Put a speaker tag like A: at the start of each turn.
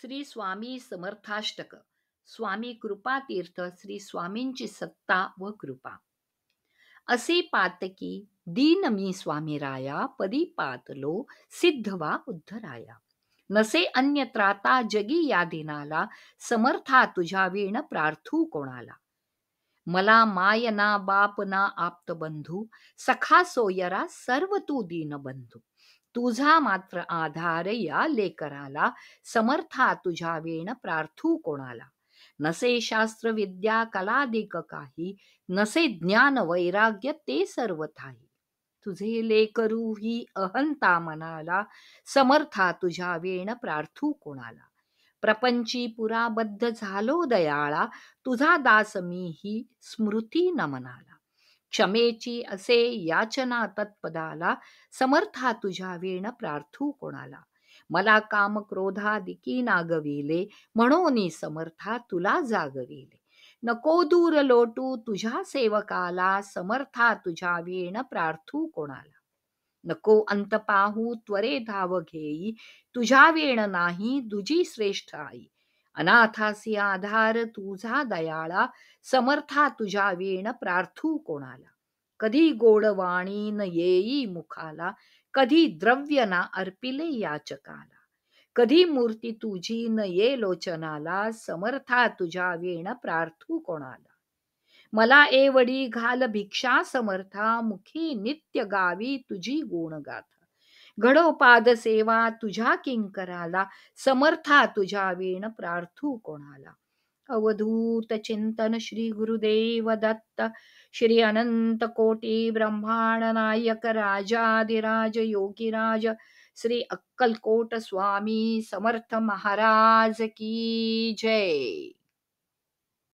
A: श्री स्वामी समर्थाष्टक. स्वामी कृपातीर्थ श्री स्वामींची सत्ता व कृपा. असे पातकी दीन मी स्वामी राया, पदी पातलो सिद्धवा उद्धराया. नसे अन्य त्राता जगी या दिनाला, समर्था तुझ्या वीण प्रार्थू कोणाला. मला माय ना बाप ना आप्त बंधू, सखा सोयरा सर्व तू दीन बंधू. तुझा मात्र आधार या लेकराला, समर्था तुझ्या वेण प्रार्थू कोणाला. नसे शास्त्र विद्या कलादिक काही, नसे ज्ञान वैराग्य ते सर्व ठाई. तुझे लेकरू ही अहंता मनाला, समर्था तुझ्या वेण प्रार्थू कोणाला. प्रपंची पुराबद्ध झालो दयाळा, तुझा दास मी ही स्मृती नमनाला. क्षमेची असे याचना तत्पदाला, समर्था तुझ्या वेण प्रार्थू कोणाला. मला काम क्रोधादिकी नागविले, म्हणून समर्था तुला जागविले. नको दूर लोटू तुझ्या सेवकाला, समर्था तुझ्या वेण प्रार्थू कोणाला. नको अंत पाहू त्वरे धाव घेई, तुझ्या वेण नाही दुजी श्रेष्ठ आई. अनाथासी आधार तुझा दयाळा, समर्था तुझ्या वेण प्रार्थू कोणाला. कधी गोडवाणी न येई मुखाला, कधी द्रव्य ना अर्पिले याचकाला. कधी मूर्ती तुझी न ये लोचनाला, समर्था तुझ्या वेण प्रार्थू कोणाला. मला एवढी घाल भिक्षा समर्था, मुखी नित्य गावी तुझी गुणगाथा. घडो पाद सेवा तुझ्या किंकराला, समर्था तुझ्या वेण प्रार्थू कोणाला. अवधूत चिंतन श्री गुरुदेव दत्त. श्री अनंत कोटी ब्रह्मांड नायक राजाधिराज योगीराज श्री अक्कलकोट स्वामी समर्थ महाराज की जय.